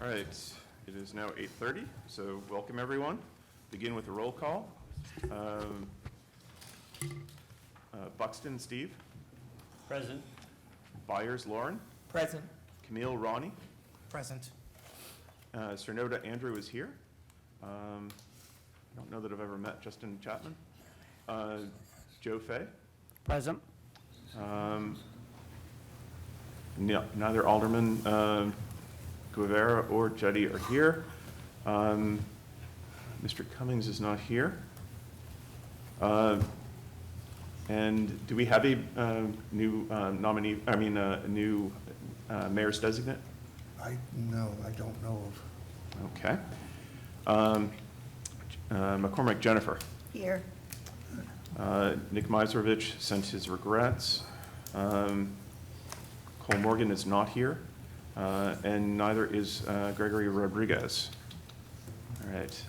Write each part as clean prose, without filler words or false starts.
All right, it is now 8:30, so welcome everyone. Begin with a roll call. Buxton Steve. Present. Byers Lauren. Present. Camille Ronnie. Present. Cernoda Andrew is here. I don't know that I've ever met Justin Chapman. Joe Fay. Present. Neither Alderman Guevara or Jetty are here. Mr. Cummings is not here. And do we have a new nominee, a new mayor's designate? No, I don't know of. Okay. McCormick Jennifer. Here. Nick Miserovich sent his regrets. Cole Morgan is not here, and neither is Gregory Rodriguez. All right.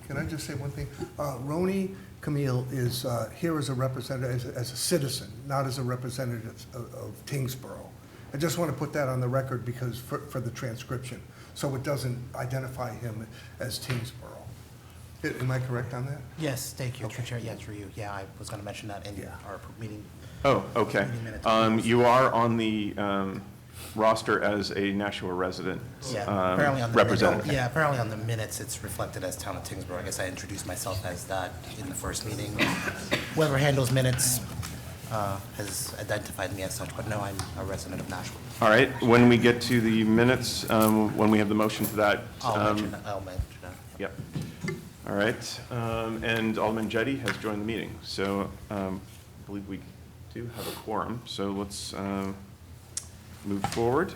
Can I just say one thing? Roni Camille is here as a representative, as a citizen, not as a representative of Tingsboro. I just want to put that on the record because for the transcription, so it doesn't identify him as Tingsboro. Am I correct on that? Yes, thank you, Okay. Chair. Yeah, through you. Yeah, I was going to mention that in Yeah. our meeting. Oh, okay. Meeting minutes. You are on the roster as a Nashua resident Yeah, apparently on the representative. Yeah, apparently on the minutes, it's reflected as Town of Tingsboro. I guess I introduced myself as that in the first meeting. Whoever handles minutes has identified me as such, but no, I'm a resident of Nashua. All right. When we get to the minutes, when we have the motion for that. I'll mention that. Yep. All right. And Alderman Jetty has joined the meeting. So I believe we do have a quorum. So let's move forward.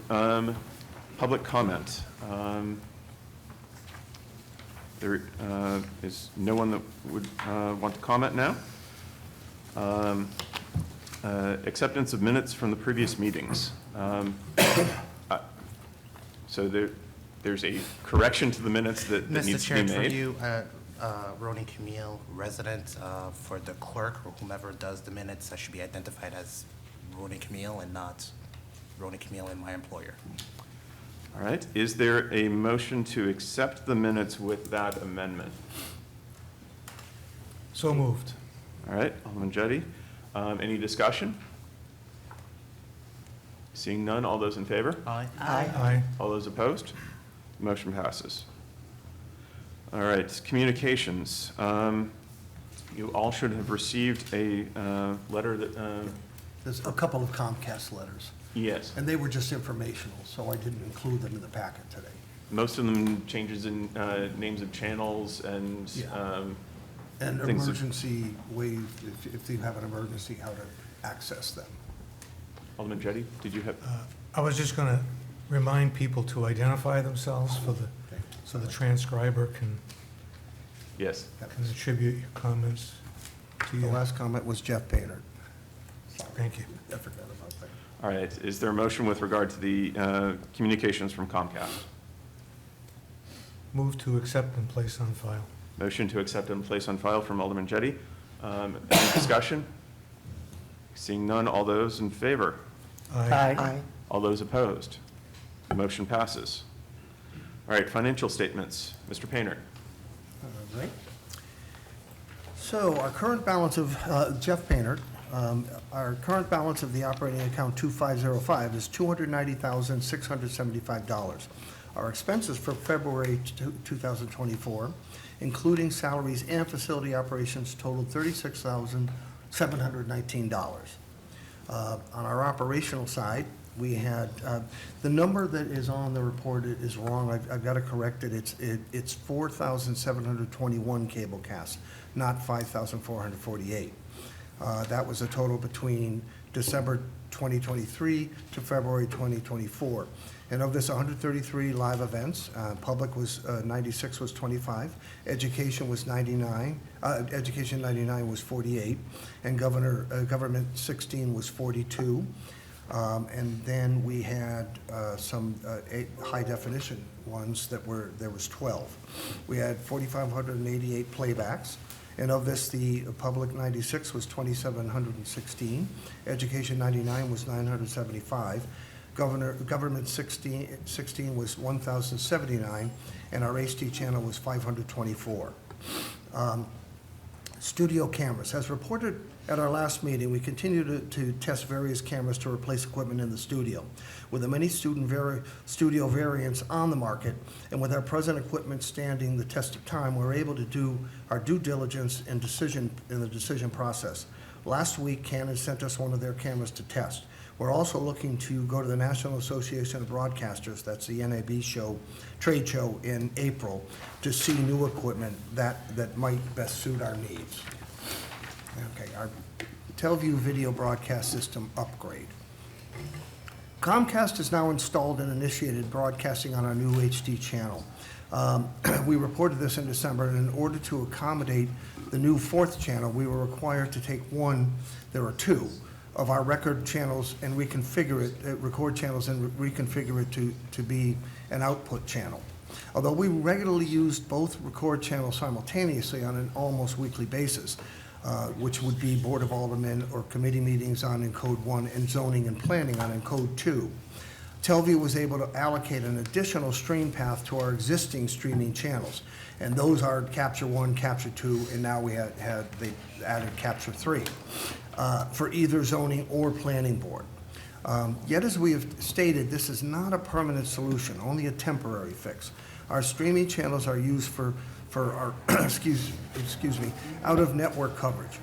Public comment. There is no one that would want to comment now. Acceptance of minutes from the previous meetings. So there's a correction to the minutes that Mr. needs to Chair, be through made. you, Roni Camille, resident, for the clerk or whomever does the minutes, I should be identified as Roni Camille and not Roni Camille and my employer. All right. Is there a motion to accept the minutes with that amendment? So moved. All right, Alderman Jetty. Any discussion? Seeing none, all those in favor? Aye. Aye. All those opposed? Motion passes. All right, communications. You all should have received a letter that, There's a couple of Comcast letters, yes, and they were just informational, so I didn't include them in the packet today. most of them changes in names of channels and Yeah. And things that- emergency ways, if you have an emergency, how to access them. Alderman Jetty, did you have? I was just going to remind people to identify themselves so the transcriber can Yes. attribute your comments to The you. last comment was Jeff Painter. Thank you. I forgot about that. All right, is there a motion with regard to the communications from Comcast? Move to accept and place on file. Motion to accept and place on file from Alderman Jetty. Any discussion? Seeing none, all those in favor? Aye. All those opposed? The motion passes. All right, financial statements. Mr. Painter. All right. So our current balance of, Jeff Painter, our current balance of the operating account 2505 is $290,675. Our expenses for February 2024, including salaries and facility operations, totaled $36,719. On our operational side, we had, the number that is on the report is wrong. I've got to correct it. It's 4,721 cable casts, not 5,448. That was a total between December 2023 to February 2024. And of this, 133 live events. Public was 96, was 25. Education was 99. Education 99 was 48, and government 16 was 42. And then we had some high definition ones there was 12. We had 4,588 playbacks. And of this, the public 96 was 2,716. Education 99 was 975. Government 16 was 1,079, and our HD channel was 524. Studio cameras. As reported at our last meeting, we continue to test various cameras to replace equipment in the studio. With the many studio variants on the market, and with our present equipment standing the test of time, we're able to do our due diligence and in the decision process. Last week, Canon sent us one of their cameras to test. We're also looking to go to the National Association of Broadcasters, that's the NAB trade show in April, to see new equipment that might best suit our needs. Okay, our Teleview video broadcast system upgrade. Comcast has now installed and initiated broadcasting on our new HD channel. We reported this in December, and in order to accommodate the new fourth channel, we were required to take there are two, of our record channels and reconfigure it, record channels and reconfigure it to be an output channel. Although we regularly used both record channels simultaneously on an almost weekly basis, which would be Board of Aldermen or committee meetings on Encode 1 and zoning and planning on Encode 2, Teleview was able to allocate an additional stream path to our existing streaming channels. And those are Capture 1, Capture 2, and now they added Capture 3 for either zoning or planning board. Yet, as we have stated, this is not a permanent solution, only a temporary fix. Our streaming channels are used for our, excuse me, out-of-network coverage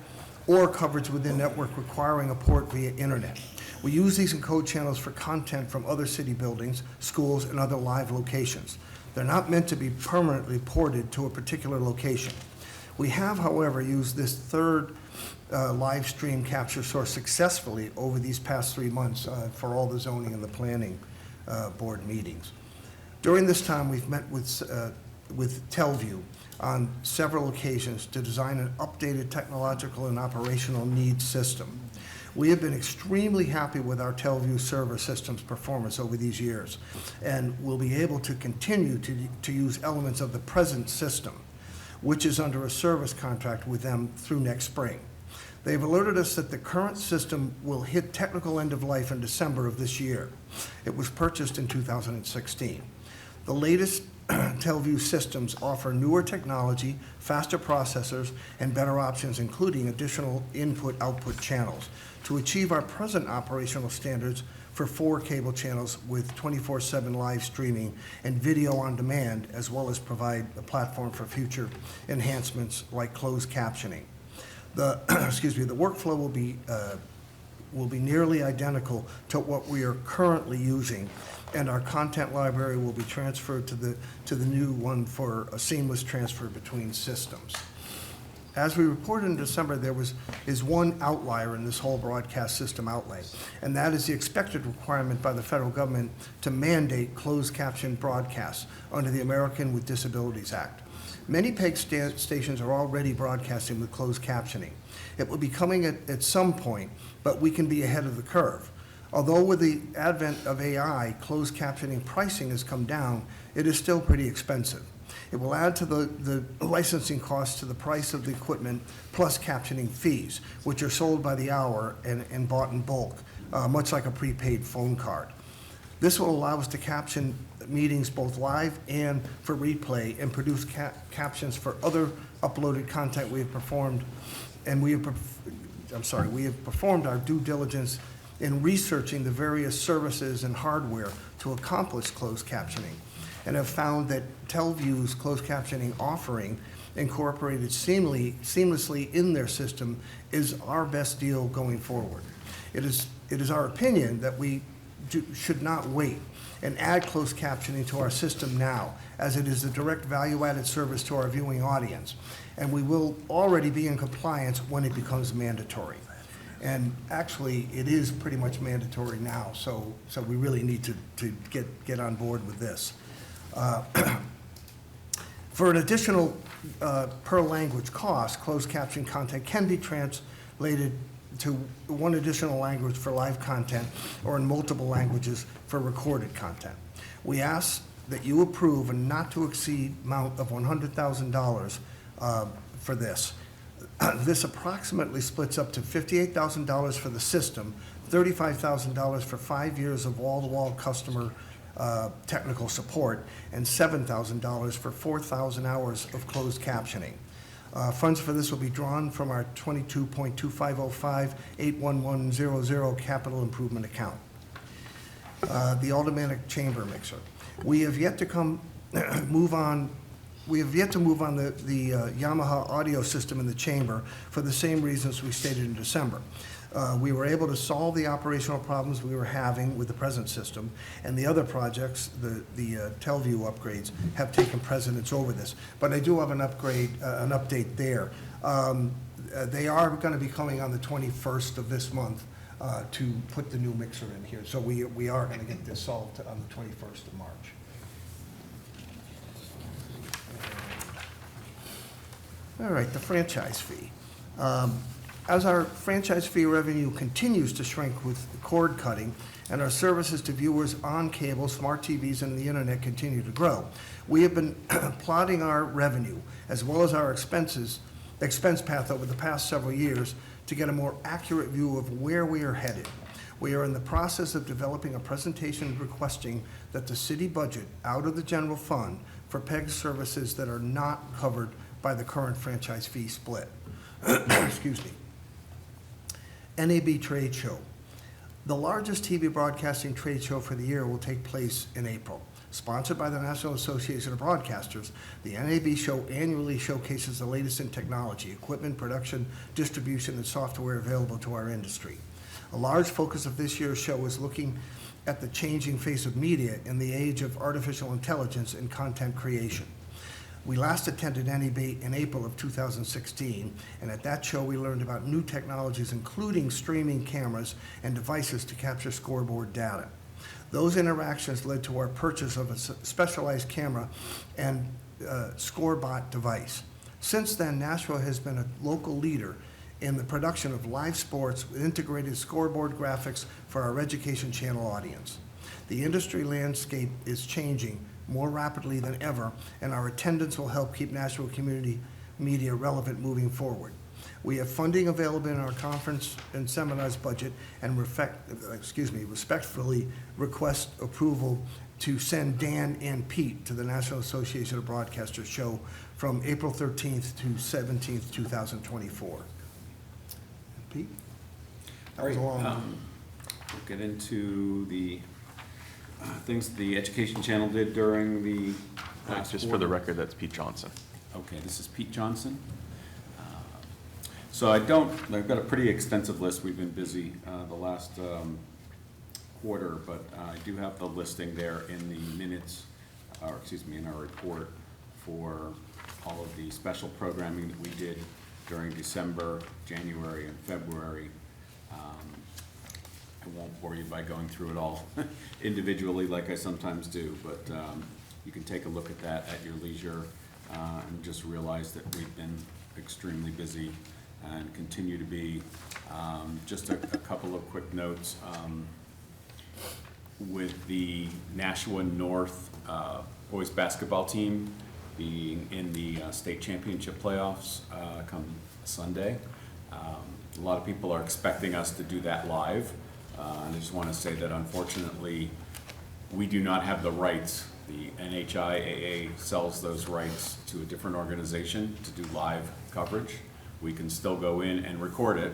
or coverage within network requiring a port via internet. We use these encode channels for content from other city buildings, schools, and other live locations. They're not meant to be permanently ported to a particular location. We have, however, used this third live stream capture source successfully over these past 3 months for all the zoning and the planning board meetings. During this time, we've met with Teleview on several occasions to design an updated technological and operational needs system. We have been extremely happy with our Teleview server system's performance over these years, and will be able to continue to use elements of the present system, which is under a service contract with them through next spring. They've alerted us that the current system will hit technical end of life in December of this year. It was purchased in 2016. The latest Teleview systems offer newer technology, faster processors, and better options, including additional input-output channels, to achieve our present operational standards for 4 cable channels with 24/7 live streaming and video on demand, as well as provide a platform for future enhancements like closed captioning. The the workflow will be nearly identical to what we are currently using, and our content library will be transferred to the new one for a seamless transfer between systems. As we reported in December, there is one outlier in this whole broadcast system outlay, and that is the expected requirement by the federal government to mandate closed caption broadcasts under the American with Disabilities Act. Many PEG stations are already broadcasting with closed captioning. It will be coming at some point, but we can be ahead of the curve. Although with the advent of AI, closed captioning pricing has come down, it is still pretty expensive. It will add to the licensing costs to the price of the equipment, plus captioning fees, which are sold by the hour and bought in bulk, much like a prepaid phone card. This will allow us to caption meetings both live and for replay, and produce captions for other uploaded content we have performed, and we have performed our due diligence in researching the various services and hardware to accomplish closed captioning, and have found that Teleview's closed captioning offering, incorporated seamlessly in their system, is our best deal going forward. It is our opinion that we should not wait and add closed captioning to our system now, as it is a direct value-added service to our viewing audience, and we will already be in compliance when it becomes mandatory. And actually, it is pretty much mandatory now, so we really need to get on board with this. For an additional per language cost, closed caption content can be translated to one additional language for live content, or in multiple languages for recorded content. We ask that you approve a not to exceed amount of $100,000 for this. This approximately splits up to $58,000 for the system, $35,000 for 5 years of wall-to-wall customer technical support, and $7,000 for 4,000 hours of closed captioning. Funds for this will be drawn from our 22.2505-81100 capital improvement account. The automatic chamber mixer. We have yet to move on the Yamaha audio system in the chamber for the same reasons we stated in December. We were able to solve the operational problems we were having with the present system, and the other projects, the Telview upgrades, have taken precedence over this. But I do have an update there. They are going to be coming on the 21st of this month to put the new mixer in here. So we are going to get this solved on the 21st of March. All right, the franchise fee. As our franchise fee revenue continues to shrink with cord cutting and our services to viewers on cable, smart TVs, and the internet continue to grow, we have been plotting our revenue as well as our expense path over the past several years to get a more accurate view of where we are headed. We are in the process of developing a presentation requesting that the city budget out of the general fund for PEG services that are not covered by the current franchise fee split. Excuse me. NAB Trade Show. The largest TV broadcasting trade show for the year will take place in April. Sponsored by the National Association of Broadcasters, the NAB show annually showcases the latest in technology, equipment, production, distribution, and software available to our industry. A large focus of this year's show is looking at the changing face of media in the age of artificial intelligence and content creation. We last attended NAB in April of 2016, and at that show we learned about new technologies, including streaming cameras and devices to capture scoreboard data. Those interactions led to our purchase of a specialized camera and ScoreBot device. Since then, Nashville has been a local leader in the production of live sports with integrated scoreboard graphics for our education channel audience. The industry landscape is changing more rapidly than ever, and our attendance will help keep Nashville community media relevant moving forward. We have funding available in our conference and seminars budget and respectfully request approval to send Dan and Pete to the National Association of Broadcasters show from April 13th to 17th, 2024. Pete? That was a long one. We'll get into the things the Education Channel did during the last Just for quarter. the record, that's Pete Johnson. Okay, this is Pete Johnson. So I've got a pretty extensive list. We've been busy the last quarter, but I do have the listing there in the minutes, or excuse me, in our report for all of the special programming that we did during December, January, and February. I won't bore you by going through it all individually like I sometimes do, but you can take a look at that at your leisure and just realize that we've been extremely busy and continue to be. Just a couple of quick notes. With the Nashua North boys basketball team being in the state championship playoffs come Sunday, a lot of people are expecting us to do that live. And I just want to say that unfortunately, we do not have the rights. The NHIAA sells those rights to a different organization to do live coverage. We can still go in and record it,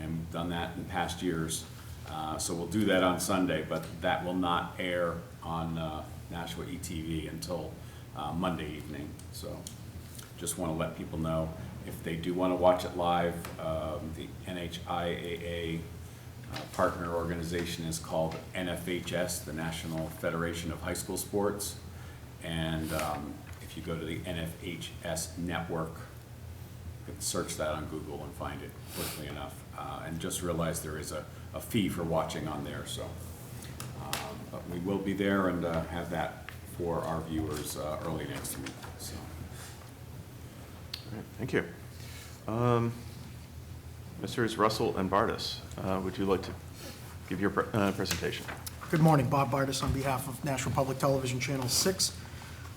and we've done that in past years. So we'll do that on Sunday, but that will not air on Nashua ETV until Monday evening. So just want to let people know, if they do want to watch it live, the NHIAA partner organization is called NFHS, the National Federation of High School Sports. And if you go to the NFHS network, you can search that on Google and find it quickly enough. And just realize there is a fee for watching on there. So, but we will be there and have that for our viewers early next week. So. All right, thank you. Messrs. Russell and Bardis, would you like to give your presentation? Good morning, Bob Bardis on behalf of National Public Television Channel 6.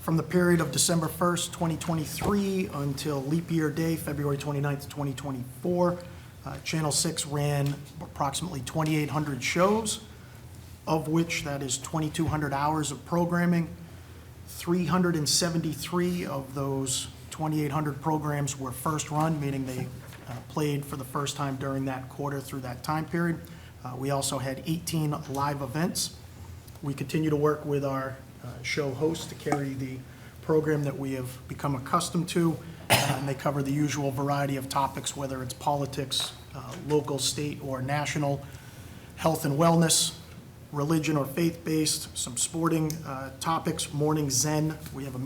From the period of December 1st, 2023 until leap year day, February 29th, 2024, Channel 6 ran approximately 2,800 shows, of which that is 2,200 hours of programming. 373 of those 2,800 programs were first run, meaning they played for the first time during that quarter through that time period. We also had 18 live events. We continue to work with our show hosts to carry the program that we have become accustomed to, and they cover the usual variety of topics, whether it's politics, local, state, or national, health and wellness, religion or faith-based, some sporting topics, morning Zen. We have a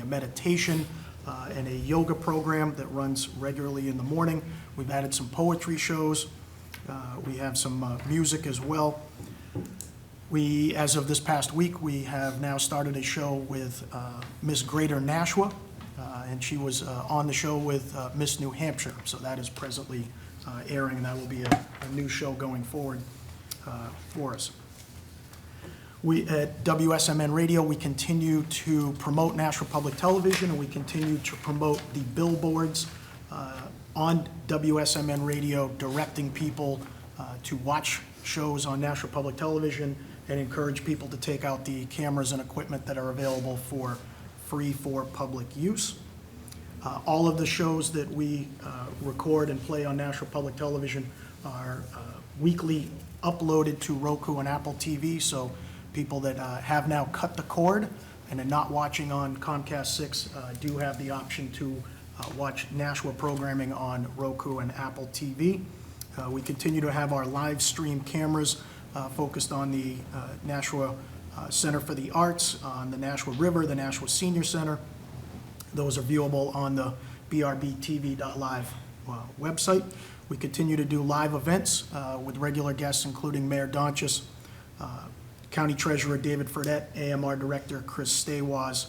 meditation and a yoga program that runs regularly in the morning. We've added some poetry shows. We have some music as well. We, as of this past week, we have now started a show with Miss Greater Nashua, and she was on the show with Miss New Hampshire. So that is presently airing, and that will be a new show going forward for us. We, at WSMN Radio, we continue to promote Nashua Public Television, and we continue to promote the billboards on WSMN Radio, directing people to watch shows on Nashua Public Television and encourage people to take out the cameras and equipment that are available for free for public use. All of the shows that we record and play on Nashua Public Television are weekly uploaded to Roku and Apple TV, so people that have now cut the cord and are not watching on Comcast 6 do have the option to watch Nashua programming on Roku and Apple TV. We continue to have our live stream cameras focused on the Nashua Center for the Arts, on the Nashua River, the Nashua Senior Center. Those are viewable on the brbtv.live website. We continue to do live events with regular guests, including Mayor Donchis, County Treasurer David Fredette, AMR Director Chris Staywaz,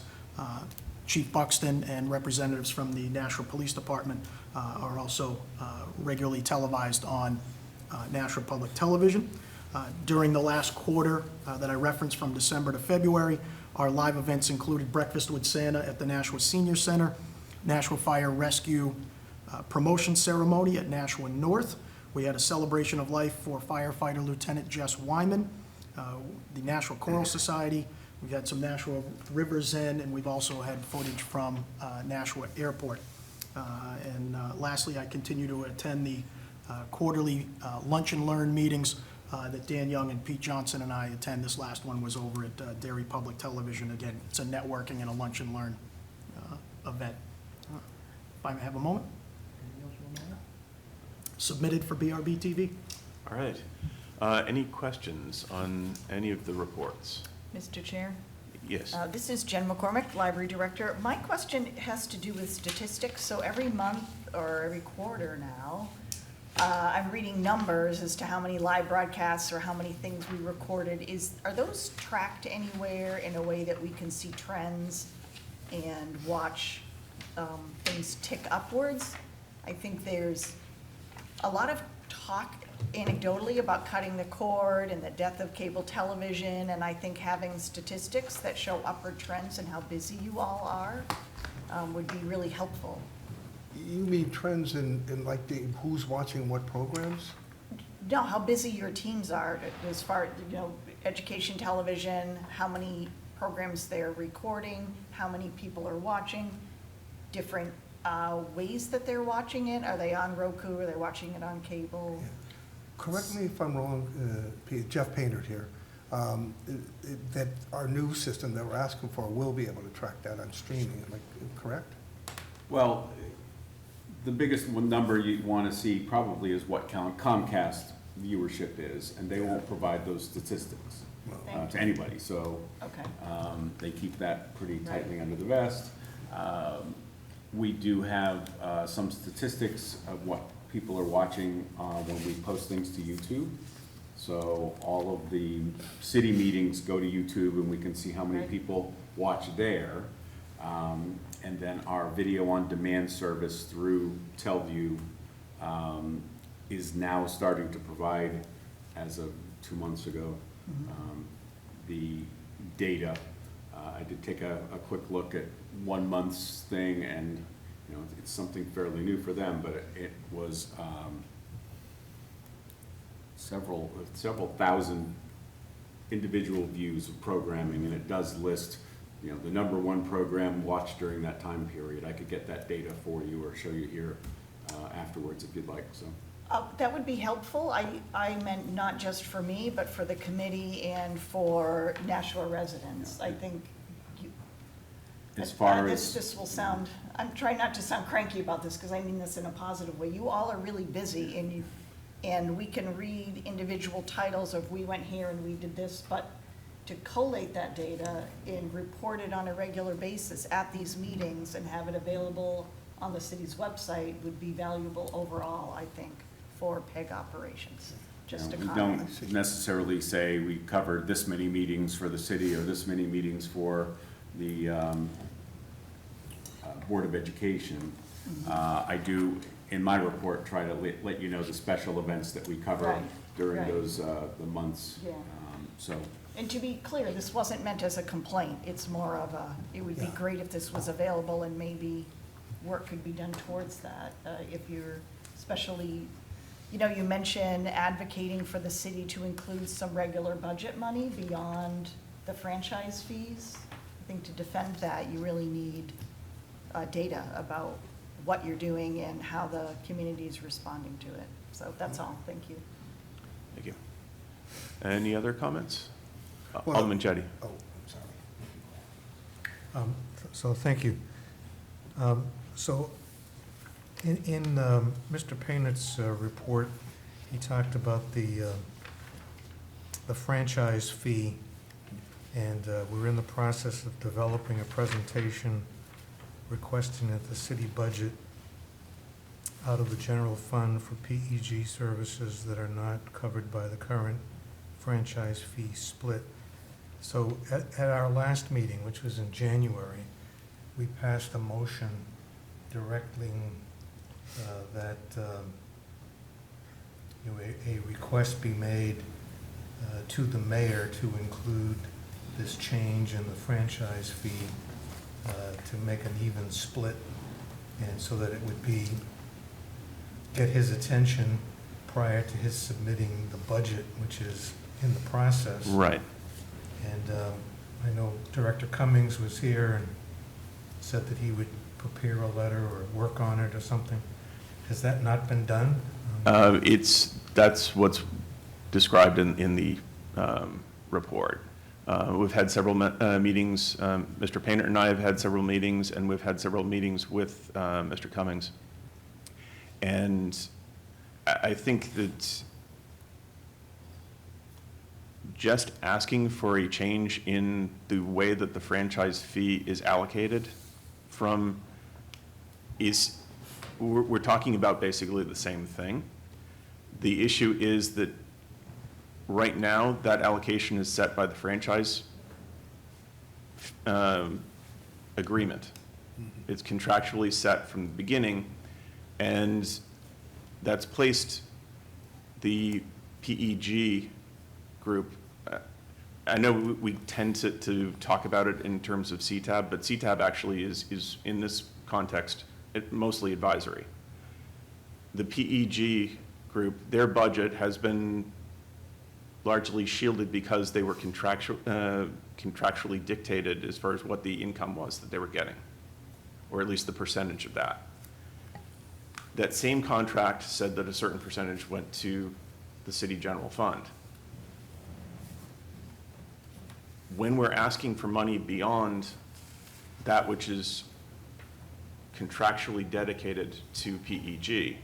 Chief Buxton, and representatives from the Nashua Police Department are also regularly televised on Nashua Public Television. During the last quarter that I referenced from December to February, our live events included Breakfast with Santa at the Nashua Senior Center, Nashua Fire Rescue promotion ceremony at Nashua North. We had a celebration of life for firefighter Lieutenant Jess Wyman, the Nashua Choral Society. We've had some Nashua River Zen, and we've also had footage from Nashua Airport. And lastly, I continue to attend the quarterly lunch and learn meetings that Dan Young and Pete Johnson and I attend. This last one was over at Dairy Public Television. Again, it's a networking and a lunch and learn event. If I may have a moment. Anything else you want to add? Submitted for BRB TV. All right. Any questions on any of the reports? Mr. Chair? Yes. This is Jen McCormick, Library Director. My question has to do with statistics. So every month or every quarter now, I'm reading numbers as to how many live broadcasts or how many things we recorded. Are those tracked anywhere in a way that we can see trends and watch things tick upwards? I think there's a lot of talk anecdotally about cutting the cord and the death of cable television, and I think having statistics that show upward trends and how busy you all are would be really helpful. You mean trends in like who's watching what programs? No, how busy your teams are as far, education television, how many programs they're recording, how many people are watching, different ways that they're watching it. Are they on Roku? Are they watching it on cable? Yeah. Correct me if I'm wrong, Jeff Painter here, that our new system that we're asking for will be able to track that on streaming, correct? Well, the biggest number you want to see probably is what Comcast viewership is, and they won't provide those statistics to anybody. So Okay. they keep that pretty tightly under the vest. We do have some statistics of what people are watching when we post things to YouTube. So all of the city meetings go to YouTube, and we can see how many people watch there. And then our video on demand service through Telview is now starting to provide, as of 2 months ago, the data. I did take a quick look at 1 month's thing, and You know, it's something fairly new for them, but it was several thousand individual views of programming, and it does list, you know, the #1 program watched during that time period. I could get that data for you or show you here afterwards if you'd like, so. That would be helpful. I meant not just for me, but for the committee and for Nashua residents. Yeah. I think you. As far This will sound, I'm trying not to sound cranky about this, because I mean this in a positive way. You all are really busy, and we can read individual titles of we went here and we did this, but to collate that data and report it on a regular basis at these meetings and have it available on the city's website would be valuable overall, I think, for PEG operations. Just a We comment. don't necessarily say we covered this many meetings for the city or this many meetings for the Board of Education. I do, in my report, try to let you know the special events that we cover Right, during right. those, the months. Yeah. So, And to be clear, this wasn't meant as a complaint. It's more of a, it would be great if this was available and maybe work could be done towards that. If you're especially, you know, you mentioned advocating for the city to include some regular budget money beyond the franchise fees. I think to defend that, you really need data about what you're doing and how the community is responding to it. So that's all. Thank you. Thank you. Any other comments? Well- Alderman Jettie. Oh, I'm sorry. So, thank you. So, in Mr. Painter's report, he talked about the franchise fee, and we're in the process of developing a presentation requesting that the city budget out of the general fund for PEG services that are not covered by the current franchise fee split. So at our last meeting, which was in January, we passed a motion directing that you know, a request be made to the mayor to include this change in the franchise fee to make an even split, and so that it would get his attention prior to his submitting the budget, which is in the process. Right. And I know Director Cummings was here and said that he would prepare a letter or work on it or something. Has that not been done? That's what's described in the report. We've had several meetings, Mr. Painter and I have had several meetings, and we've had several meetings with Mr. Cummings. And I think that just asking for a change in the way that the franchise fee is allocated we're talking about basically the same thing. The issue is that right now, that allocation is set by the franchise agreement. It's contractually set from the beginning, and that's placed the PEG group. I know we tend to talk about it in terms of CTAB, but CTAB actually is in this context, mostly advisory. The PEG group, their budget has been largely shielded because they were contractually dictated as far as what the income was that they were getting, or at least the percentage of that. That same contract said that a certain percentage went to the city general fund. When we're asking for money beyond that which is contractually dedicated to PEG,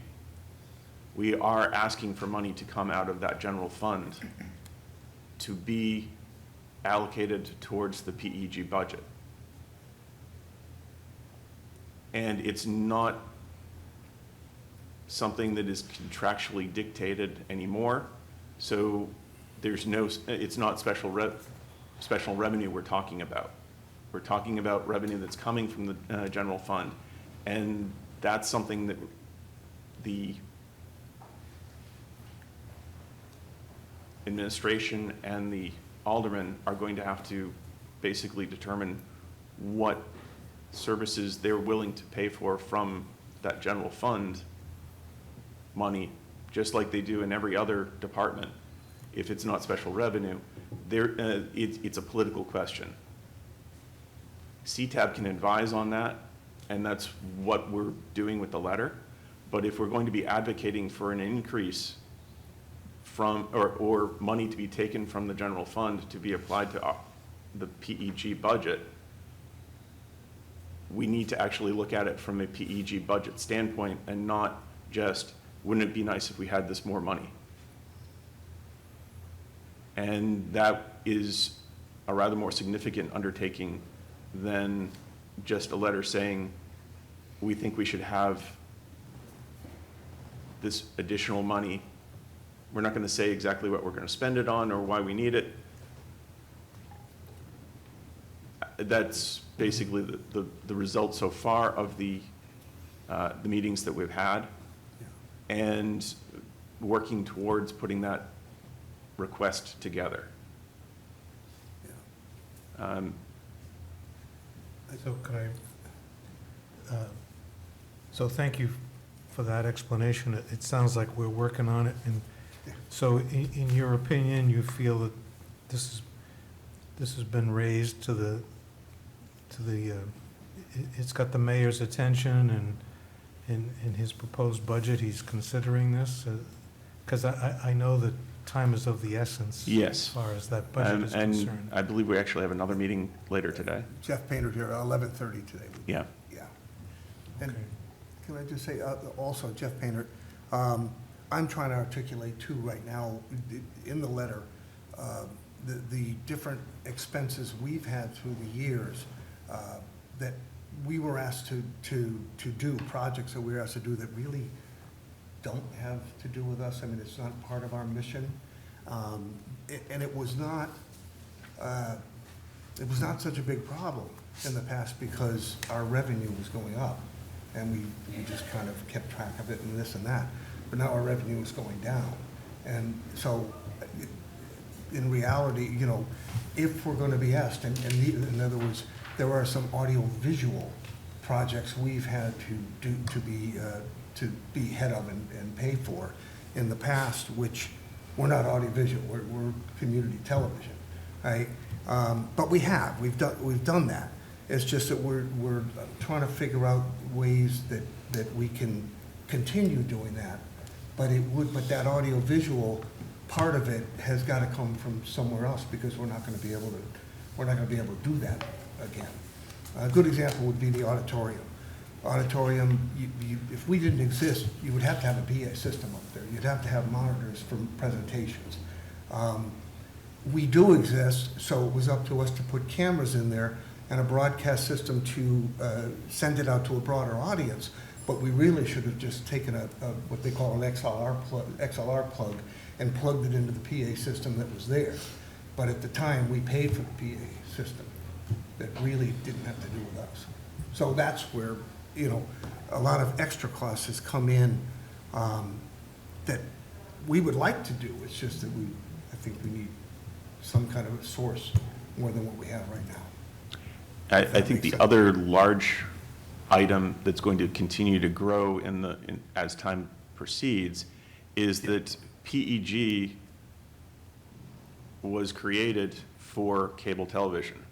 we are asking for money to come out of that general fund to be allocated towards the PEG budget. And it's not something that is contractually dictated anymore, so it's not special revenue we're talking about. We're talking about revenue that's coming from the general fund, and that's something that the administration and the aldermen are going to have to basically determine what services they're willing to pay for from that general fund money, just like they do in every other department. If it's not special revenue, it's a political question. CTAB can advise on that, and that's what we're doing with the letter. But if we're going to be advocating for an increase from, or money to be taken from the general fund to be applied to the PEG budget, we need to actually look at it from a PEG budget standpoint and not just, wouldn't it be nice if we had this more money? And that is a rather more significant undertaking than just a letter saying, we think we should have this additional money. We're not going to say exactly what we're going to spend it on or why we need it. That's basically the result so far of the meetings that we've had, and working towards putting that request together. So could so thank you for that explanation. It sounds like we're working on it, and so in your opinion, you feel that this has been raised to the, it's got the mayor's attention, and in his proposed budget, he's considering this? Because I know that time is of the essence. Yes. As far as that budget is concerned. And I believe we actually have another meeting later today. Jeff Painter here, 11:30 today. Yeah. Yeah. And Okay. can I just say, also, Jeff Painter, I'm trying to articulate too right now, in the letter, the different expenses we've had through the years, that we were asked to do, projects that we were asked to do that really don't have to do with us. I mean, it's not part of our mission. And it was not such a big problem in the past because our revenue was going up, and we just kind of kept track of it and this and that. But now our revenue is going down. And so in reality, you know, if we're going to be asked, and in other words, there are some audio-visual projects we've had to do, to be head of and pay for in the past, which we're not audiovisual, we're community television, right? But we've done that. It's just that we're trying to figure out ways that we can continue doing that. But that audiovisual part of it has got to come from somewhere else, because we're not going to be able to do that again. A good example would be the auditorium. Auditorium, if we didn't exist, you would have to have a PA system up there. You'd have to have monitors for presentations. We do exist, so it was up to us to put cameras in there and a broadcast system to send it out to a broader audience. But we really should have just taken what they call an XLR plug and plugged it into the PA system that was there. But at the time, we paid for the PA system that really didn't have to do with us. So that's where, you know, a lot of extra costs has come in that we would like to do. It's just that I think we need some kind of a source more than what we have right now. I think the other large item that's going to continue to grow as time proceeds is that PEG was created for cable television.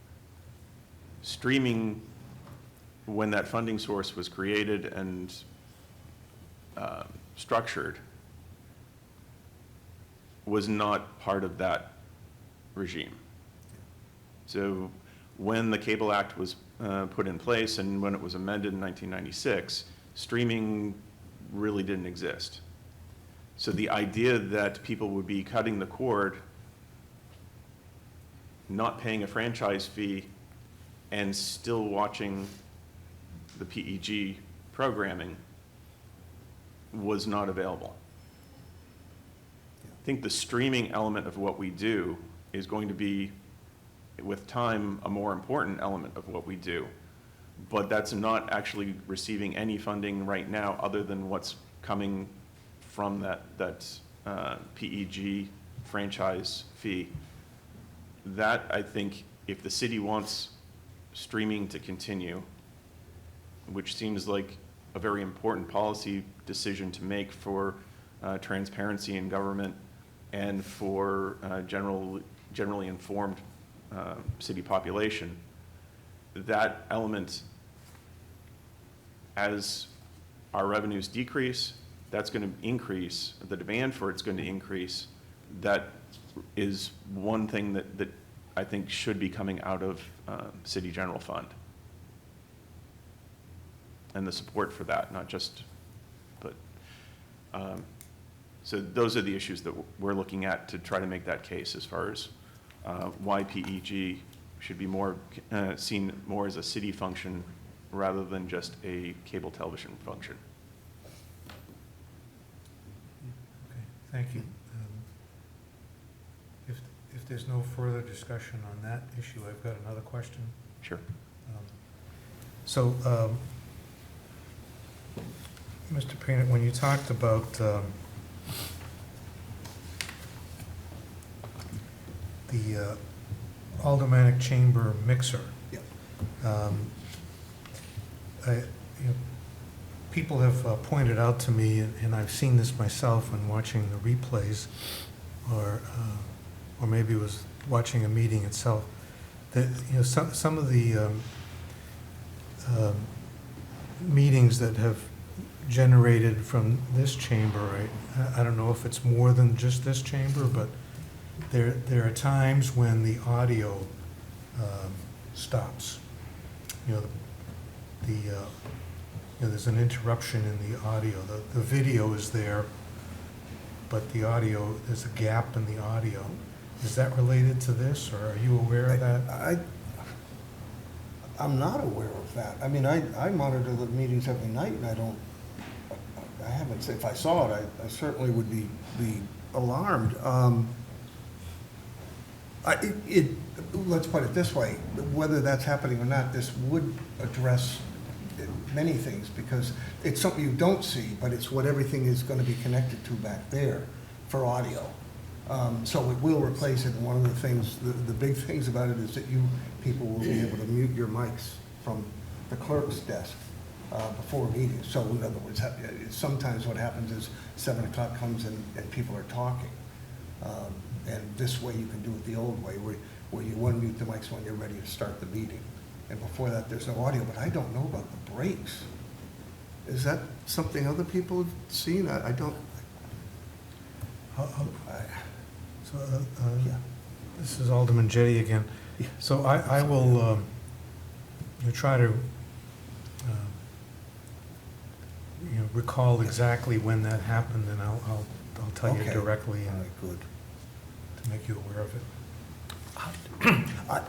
Streaming, when that funding source was created and structured, was not part of that regime. So when the Cable Act was put in place and when it was amended in 1996, streaming really didn't exist. So the idea that people would be cutting the cord, not paying a franchise fee, and still watching the PEG programming was not available. I think the streaming element of what we do is going to be, with time, a more important element of what we do. But that's not actually receiving any funding right now other than what's coming from that PEG franchise fee. That, I think, if the city wants streaming to continue, which seems like a very important policy decision to make for transparency in government and for generally informed city population. That element, as our revenues decrease, that's going to increase, the demand for it's going to increase. That is one thing that I think should be coming out of city general fund. And the support for that, not just, but, so those are the issues that we're looking at to try to make that case as far as why PEG should be more seen more as a city function rather than just a cable television function. Okay, thank you. If there's no further discussion on that issue, I've got another question. Sure. So, Mr. Painter, when you talked about the aldermanic chamber mixer, Yep. People have pointed out to me, and I've seen this myself when watching the replays, or maybe it was watching a meeting itself, that some of the meetings that have generated from this chamber, I don't know if it's more than just this chamber, but there are times when the audio stops. There's an interruption in the audio. The video is there, but the audio, there's a gap in the audio. Is that related to this, or are you aware of that? I'm not aware of that. I mean, I monitor the meetings every night, and I haven't, if I saw it, I certainly would be alarmed. Let's put it this way, whether that's happening or not, this would address many things, because it's something you don't see, but it's what everything is going to be connected to back there for audio. So it will replace it, and one of the things, the big things about it is that you people will be able to mute your mics from the clerk's desk before meetings. So in other words, sometimes what happens is 7 o'clock comes and people are talking. And this way you can do it the old way, where you unmute the mics when you're ready to start the meeting. And before that, there's no audio, but I don't know about the breaks. Is that something other people have seen? I don't. Yeah. This is Alderman Jettie again. Yeah. So I will try to recall exactly when that happened, and I'll tell you Okay. directly All and right, good. to make you aware of it.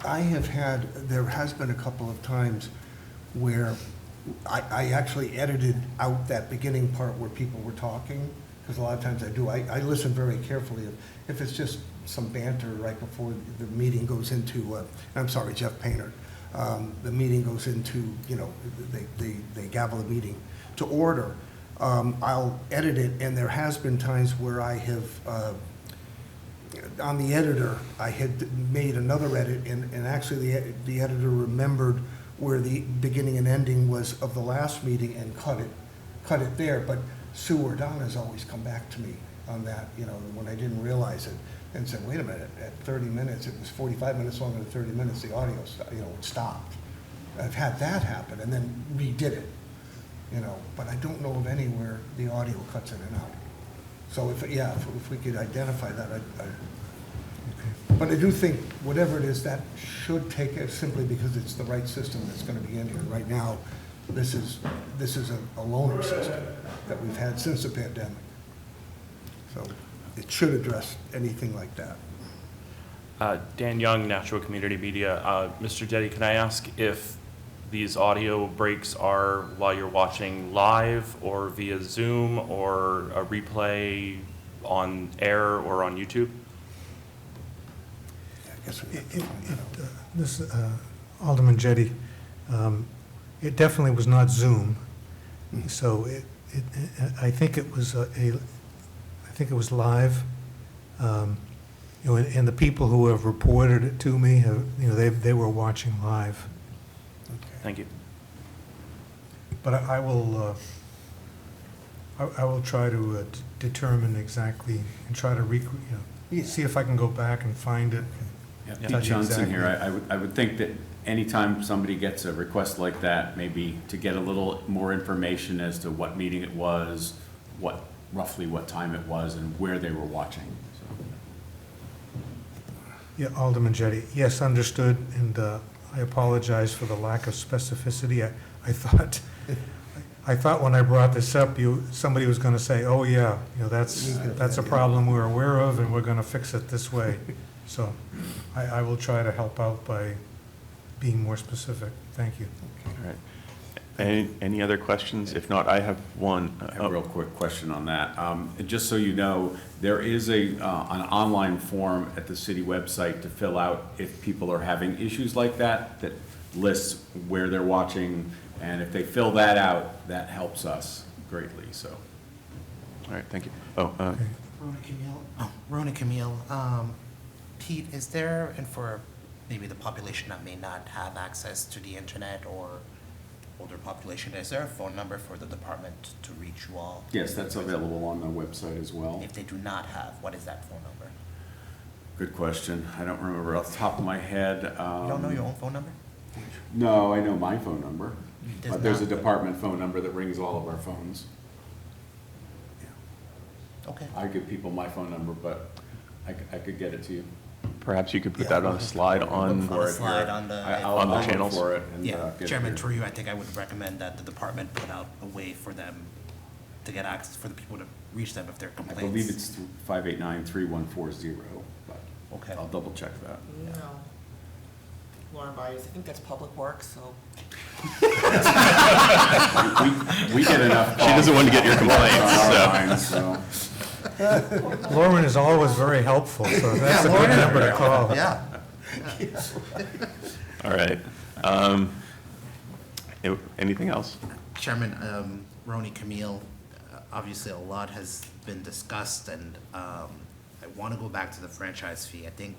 I have had, there has been a couple of times where I actually edited out that beginning part where people were talking, because a lot of times I do. I listen very carefully. If it's just some banter right before the meeting goes into, I'm sorry, Jeff Painter, the meeting goes into, they gavel the meeting to order, I'll edit it, and there has been times where I have, on the editor, I had made another edit, and actually the editor remembered where the beginning and ending was of the last meeting and cut it there. But Sue or Donna's always come back to me on that, when I didn't realize it, and said, wait a minute, at 30 minutes, it was 45 minutes longer than 30 minutes, the audio, it stopped. I've had that happen, and then redid it, but I don't know of anywhere the audio cuts in and out. So if we could identify that, but I do think whatever it is, that should take it, simply because it's the right system that's going to be in here. Right now, this is a loaner system that we've had since the pandemic. So it should address anything like that. Dan Young, Natural Community Media. Mr. Jettie, can I ask if these audio breaks are while you're watching live or via Zoom or a replay on air or on YouTube? I guess we have to find that out. This Alderman Jettie, it definitely was not Zoom. So I think it was live. And the people who have reported it to me have, they were watching live. Okay. Thank you. But I will, I will try to determine exactly and try to see if I can go back and find it. Yeah, Yeah. Pete Johnson Exactly. here. I would think that anytime somebody gets a request like that, maybe to get a little more information as to what meeting it was, roughly what time it was, and where they were watching. Yeah, Alderman Jettie, yes, understood, and I apologize for the lack of specificity. I thought when I brought this up, somebody was gonna say, oh, yeah, that's a problem we're aware of, and we're gonna fix it this way. So I will try to help out by being more specific. Thank you. All right. Any other questions? If not, I have one. I have a real quick question on that. Just so you know, there is an online form at the city website to fill out if people are having issues like that, that lists where they're watching, and if they fill that out, that helps us greatly, so. All right, thank you. Oh, Rona Camille, Pete, is there, and for maybe the population that may not have access to the internet or older population, is there a phone number for the department to reach you all? Yes, that's available on the website as well. If they do not have, what is that phone number? Good question. I don't remember off the top of my head. You don't know your own phone number? No, I know my phone number. Does But there's a not- department phone number that rings all of our phones. Okay. I give people my phone number, but I could get it to you. perhaps you could put that on a slide on, On the slide, on the- On the I'll look channels? for it and, Yeah, get it Chairman, here. through you, I think I would recommend that the department put out a way for them to get access, for the people to reach them if there are I complaints. believe it's 589-3140, but Okay. I'll double check that. No. Lauren Byers, I think that's Public Works, so. We get enough. She doesn't want to get your complaints, On so. our lines, so. Lauren is always very helpful, so that's a good Lauren- number to call. Yeah. all right. Anything else? Chairman, Roni Camille, obviously a lot has been discussed, and I want to go back to the franchise fee. I think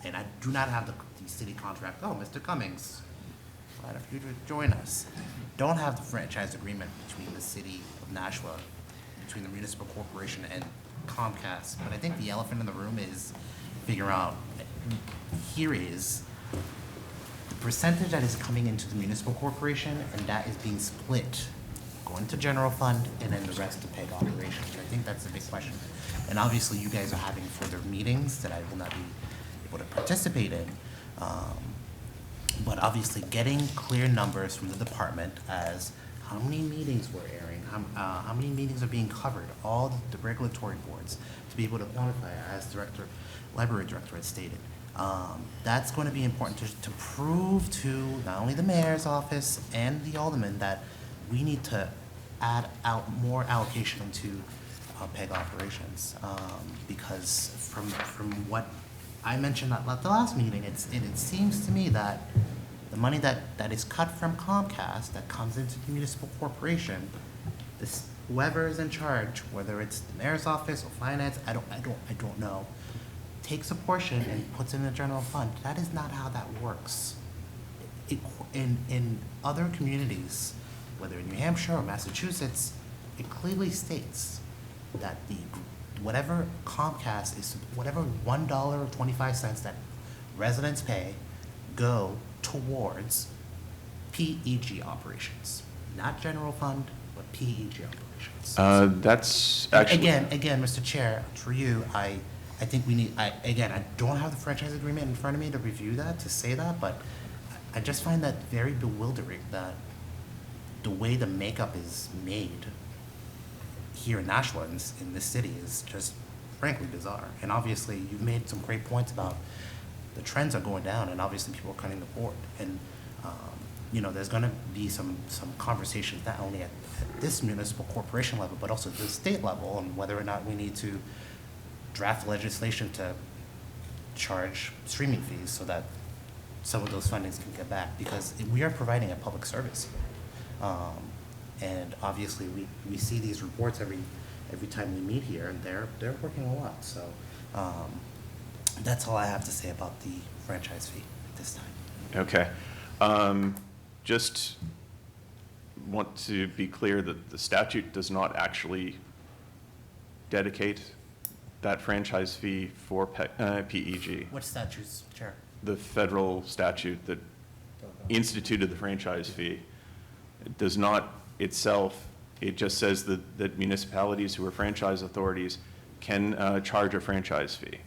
and I do not have the city contract. Oh, Mr. Cummings, glad of you to join us. Don't have the franchise agreement between the city of Nashua, between the municipal corporation and Comcast. But I think the elephant in the room is figure out, here is the percentage that is coming into the municipal corporation, and that is being split, going to general fund, and then the rest to PEG operations. I think that's the big question. And obviously, you guys are having further meetings that I will not be able to participate in. But obviously, getting clear numbers from the department as how many meetings we're airing, how many meetings are being covered, all the regulatory boards, to be able to quantify, as library director had stated. That's going to be important to prove to not only the mayor's office and the alderman that we need to add out more allocation into PEG operations. Because from what I mentioned at the last meeting, it seems to me that the money that is cut from Comcast that comes into the municipal corporation, whoever is in charge, whether it's the mayor's office or finance, I don't know, takes a portion and puts it in the general fund. That is not how that works. In other communities, whether in New Hampshire or Massachusetts, it clearly states that whatever Comcast is, whatever $1.25 that residents pay go towards PEG operations, not general fund, but PEG operations. That's actually. Again, Mr. Chair, through you, I think we need, I don't have the franchise agreement in front of me to review that, to say that, but I just find that very bewildering that the way the makeup is made here in Nashua, in this city, is just frankly bizarre. And obviously, you've made some great points about the trends are going down, and obviously people are cutting the board. And, there's gonna be some conversations, not only at this municipal corporation level, but also at the state level, on whether or not we need to draft legislation to charge streaming fees so that some of those fundings can get back, because we are providing a public service. And obviously, we see these reports every time we meet here, and they're working a lot. So that's all I have to say about the franchise fee at this time. Okay. Just want to be clear that the statute does not actually dedicate that franchise fee for PEG. Which statutes, Chair? The federal statute that instituted the franchise fee does not itself, it just says that municipalities who are franchise authorities can charge a franchise fee.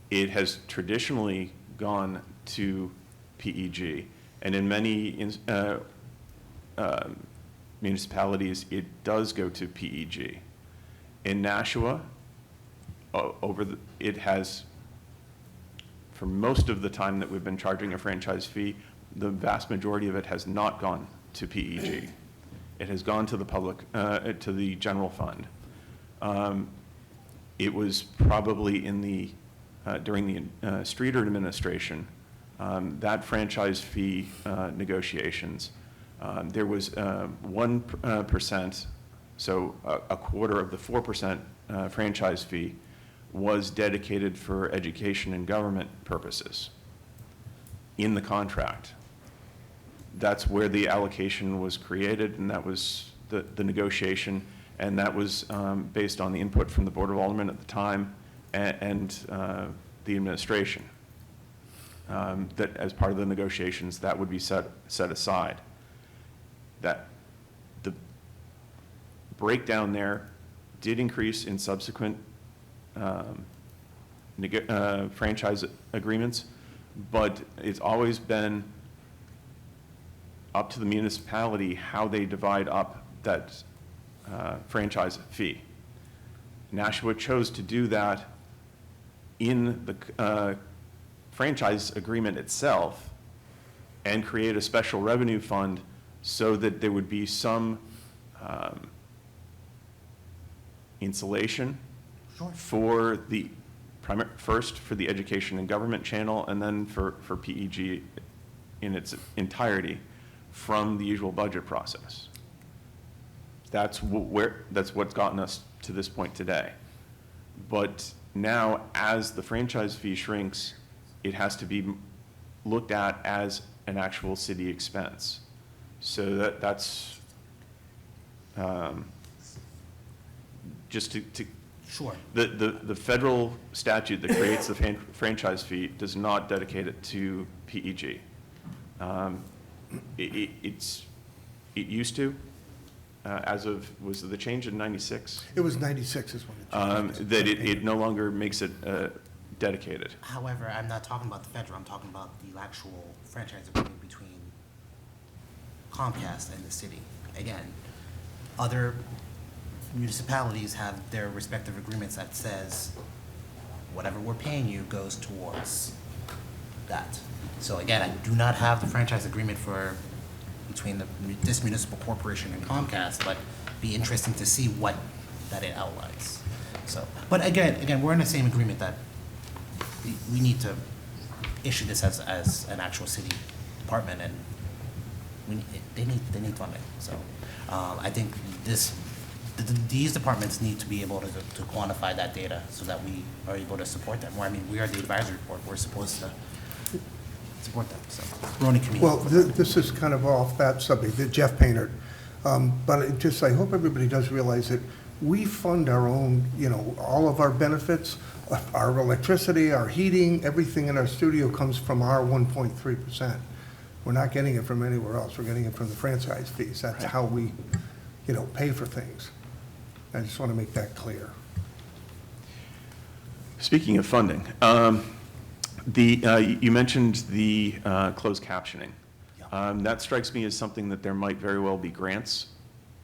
It has traditionally gone to PEG, and in many municipalities, it does go to PEG. In Nashua, it has, for most of the time that we've been charging a franchise fee, the vast majority of it has not gone to PEG. It has gone to the public, to the general fund. It was probably in the, during the Streeter administration, that franchise fee negotiations, there was 1%, so a quarter of the 4% franchise fee was dedicated for education and government purposes in the contract. That's where the allocation was created, and that was the negotiation, and that was based on the input from the Board of Aldermen at the time and the administration. That as part of the negotiations, that would be set aside. That the breakdown there did increase in subsequent franchise agreements, but it's always been up to the municipality how they divide up that franchise fee. Nashua chose to do that in the franchise agreement itself and create a special revenue fund so that there would be some insulation for the first for the education and government channel, and then for PEG in its entirety from the usual budget process. That's what's gotten us to this point today. But now, as the franchise fee shrinks, it has to be looked at as an actual city expense. So that's just to Sure. the federal statute that creates the franchise fee does not dedicate it to PEG. It used to, as of, was the change in 96? It was 96 is when it changed. That it no longer makes it dedicated. However, I'm not talking about the federal, I'm talking about the actual franchise agreement between Comcast and the city. Again, other municipalities have their respective agreements that says whatever we're paying you goes towards that. So again, I do not have the franchise agreement for between this municipal corporation and Comcast, but be interesting to see what that it outlines. So, but again, we're in the same agreement that we need to issue this as an actual city department, and they need funding. So I think these departments need to be able to quantify that data so that we are able to support them. I mean, we are the advisory board, we're supposed to support them, so we're only community. Well, this is kind of off that subject, Jeff Painter. But I hope everybody does realize that we fund our own, all of our benefits, our electricity, our heating, everything in our studio comes from our 1.3%. We're not getting it from anywhere else. We're getting it from the franchise fees. That's how we, pay for things. I just want to make that clear. Speaking of funding, you mentioned the closed captioning. That strikes me as something that there might very well be grants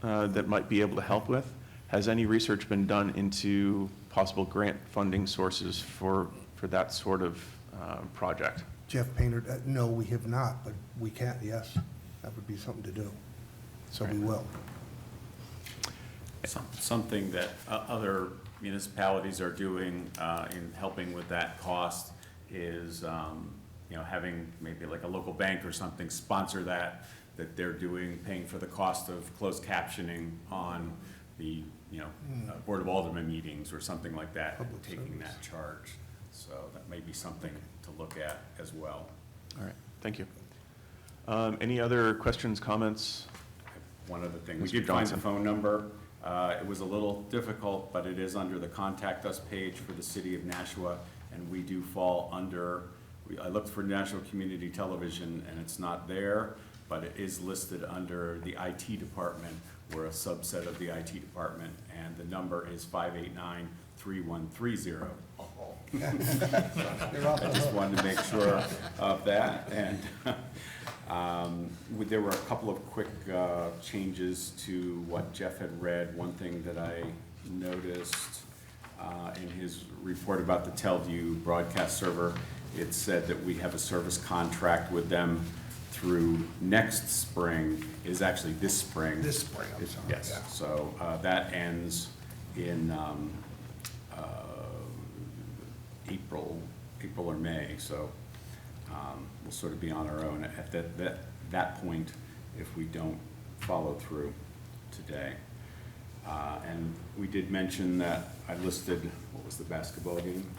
that might be able to help with. Has any research been done into possible grant funding sources for that sort of project? Jeff Painter, no, we have not, but we can, yes. That would be something to do. So we will. Something that other municipalities are doing in helping with that cost is, having maybe like a local bank or something sponsor that they're paying for the cost of closed captioning on the, Board of Aldermen meetings or something like that, Public taking service. that charge. So that may be something to look at as well. All right, thank you. Any other questions, comments? one other thing. We Mr. did find the Johnson. phone number. It was a little difficult, but it is under the Contact Us page for the city of Nashua, and we do fall under, I looked for National Community Television, and it's not there, but it is listed under the IT department. We're a subset of the IT department, and the number is 589-3130. I just wanted to make sure of that, and there were a couple of quick changes to what Jeff had read. One thing that I noticed in his report about the Telview broadcast server, it said that we have a service contract with them through next spring, is actually this spring. This spring, I'm sorry, yeah. Yes, so that ends in April or May, so we'll sort of be on our own at that point if we don't follow through today. And we did mention that I listed, what was the basketball game?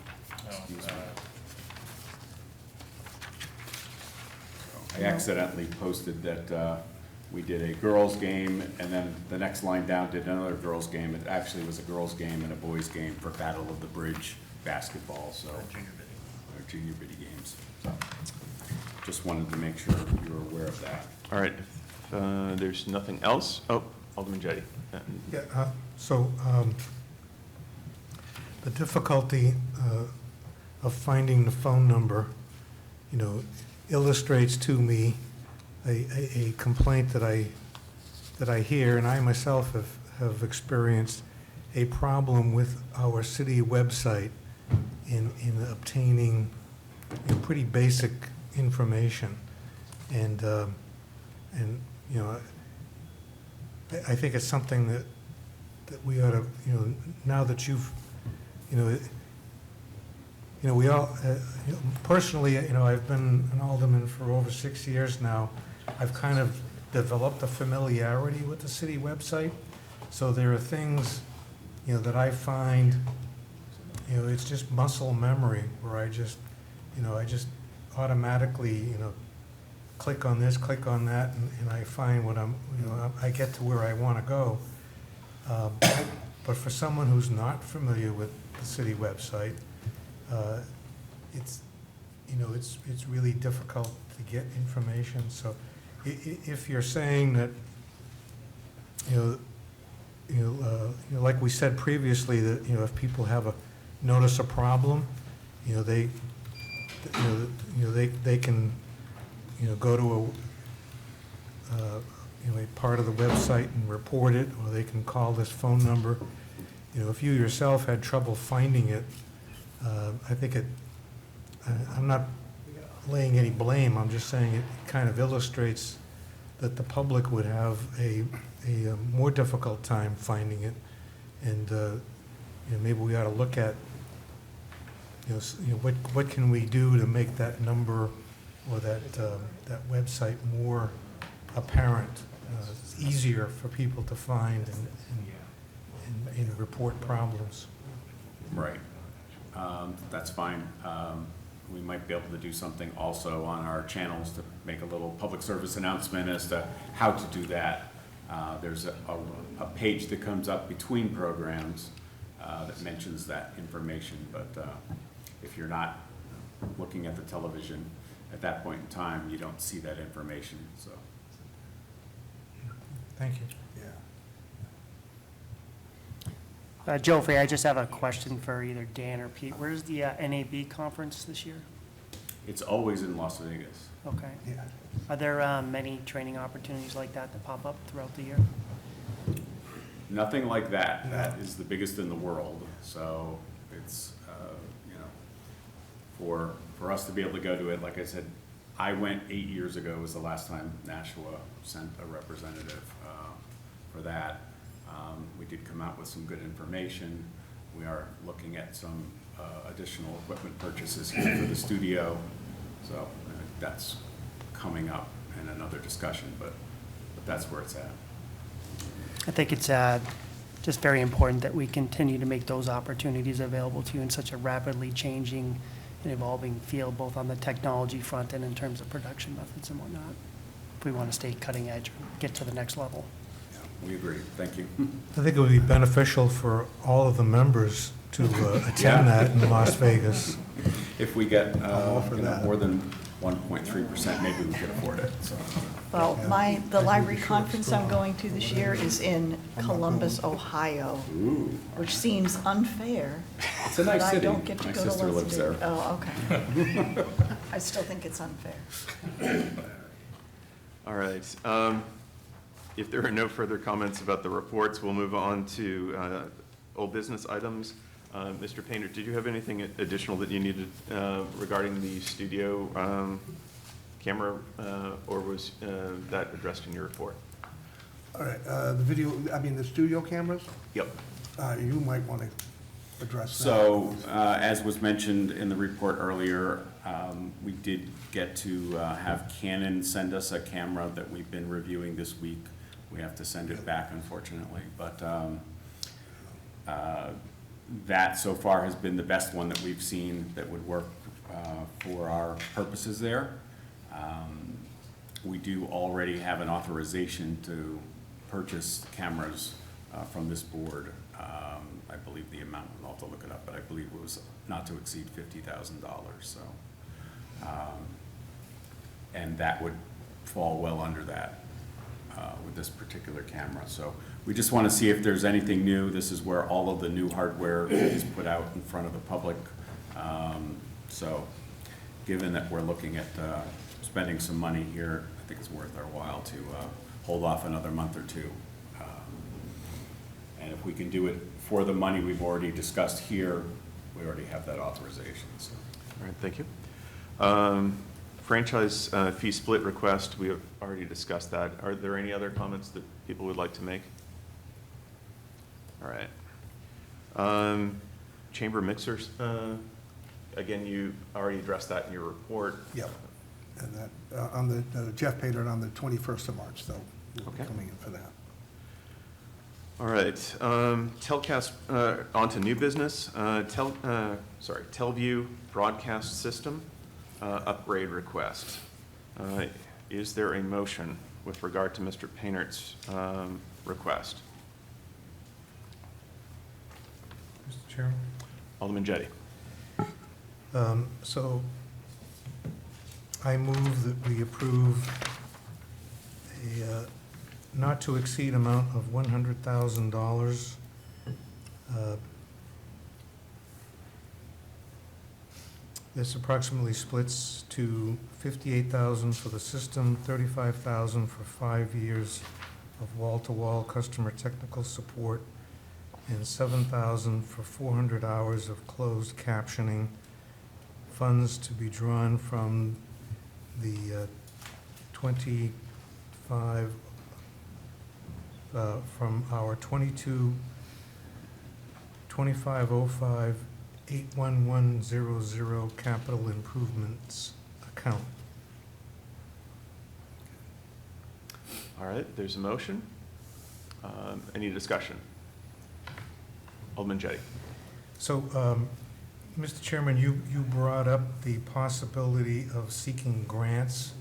Excuse me. I accidentally posted that we did a girls' game, and then the next line down did another girls' game. It actually was a girls' game and a boys' game for Battle of the Bridge basketball, so. Our junior biddy games. So, just wanted to make sure you were aware of that. All right, if there's nothing else, oh, Alderman Jettie. Yeah, so the difficulty of finding the phone number, illustrates to me a complaint that I hear, and I myself have experienced a problem with our city website in obtaining pretty basic information, and I think it's something that we ought to, now that you've, we all, personally, I've been an alderman for over 6 years now. I've kind of developed a familiarity with the city website. So there are things, that I find, it's just muscle memory where I just automatically, click on this, click on that, and I find what I get to where I want to go. But for someone who's not familiar with the city website, it's really difficult to get information. So if you're saying that, like we said previously, that, if people notice a problem, they can, go to a part of the website and report it, or they can call this phone number. If you yourself had trouble finding it, I think I'm not laying any blame, I'm just saying it kind of illustrates that the public would have a more difficult time finding it, and maybe we ought to look at what can we do to make that number or that website more apparent, easier for people to find and report problems. Right. That's fine. We might be able to do something also on our channels to make a little public service announcement as to how to do that. There's a page that comes up between programs that mentions that information, but if you're not looking at the television at that point in time, you don't see that information, so. Thank you. Joe Fay, I just have a question for either Dan or Pete. Where's the NAB conference this year? It's always in Las Vegas. Okay. Are there many training opportunities like that pop up throughout the year? Nothing like that. That is the biggest in the world. So it's, for us to be able to go to it, like I said, I went 8 years ago was the last time Nashua sent a representative for that. We did come out with some good information. We are looking at some additional equipment purchases here for the studio. So that's coming up in another discussion, but that's where it's at. I think it's just very important that we continue to make those opportunities available to you in such a rapidly changing and evolving field, both on the technology front and in terms of production methods and whatnot, if we want to stay cutting edge and get to the next level. We agree. Thank you. I think it would be beneficial for all of the members to attend that in Las Vegas. If we get, all for that. more than 1.3%, maybe we could afford it, so. Well, Yeah. the I'd library be sure it's conference I'm strong. going to this year is in Columbus, Ohio, which seems unfair. It's a nice that city. I don't get to My go to sister Las lives there. Vegas. Oh, okay. I still think it's unfair. All right. If there are no further comments about the reports, we'll move on to old business items. Mr. Painter, did you have anything additional that you needed regarding the studio camera, or was that addressed in your report? All right, the studio cameras, Yep. you might want to address that. So, as was mentioned in the report earlier, we did get to have Canon send us a camera that we've been reviewing this week. We have to send it back, unfortunately, but that so far has been the best one that we've seen that would work for our purposes there. We do already have an authorization to purchase cameras from this board. I believe the amount, I'll have to look it up, but I believe it was not to exceed $50,000, so. And that would fall well under that with this particular camera. So we just want to see if there's anything new. This is where all of the new hardware is put out in front of the public. So given that we're looking at spending some money here, I think it's worth our while to hold off another month or two. And if we can do it for the money we've already discussed here, we already have that authorization, so. All right, thank you. Franchise fee split request, we have already discussed that. Are there any other comments that people would like to make? All right. Chamber mixers, again, you already addressed that in your report. Yep, and that, on the, Jeff paid it on the 21st of March, so we'll be Okay. coming in for that. All right, Telcast, on to new business. Telview Broadcast System upgrade request. Is there a motion with regard to Mr. Paynert's request? Mr. Chairman? Alderman Jettie. So I move that we approve a not to exceed amount of $100,000. This approximately splits to $58,000 for the system, $35,000 for 5 years of wall-to-wall customer technical support, and $7,000 for 400 hours of closed captioning. Funds to be drawn from the 25, from our 2505 81100 capital improvements account. All right, there's a motion. Any discussion? Alderman Jettie. So, Mr. Chairman, you brought up the possibility of seeking grants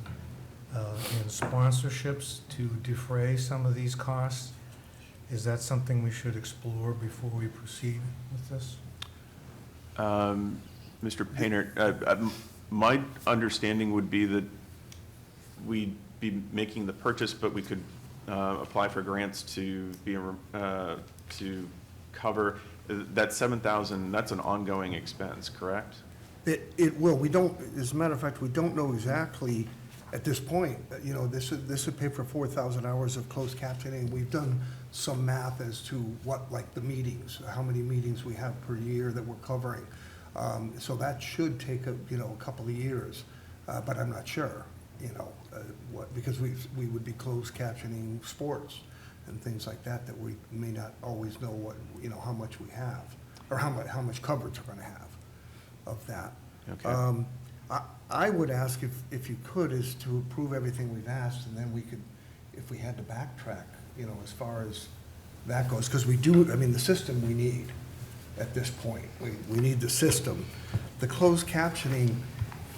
and sponsorships to defray some of these costs. Is that something we should explore before we proceed with this? Mr. Painter, my understanding would be that we'd be making the purchase, but we could apply for grants to be, to cover that $7,000. That's an ongoing expense, correct? It will, we don't, as a matter of fact, we don't know exactly at this point. You know, this would pay for 4,000 hours of closed captioning. We've done some math as to what, like the meetings, how many meetings we have per year that we're covering. So that should take a couple of years, but I'm not sure, because we would be closed captioning sports and things like that we may not always know what, how much we have, or how much coverage we're gonna have of that. Okay. I would ask if you could, is to approve everything we've asked, and then we could, if we had to backtrack, as far as that goes, because we do, the system we need at this point. We need the system. The closed captioning,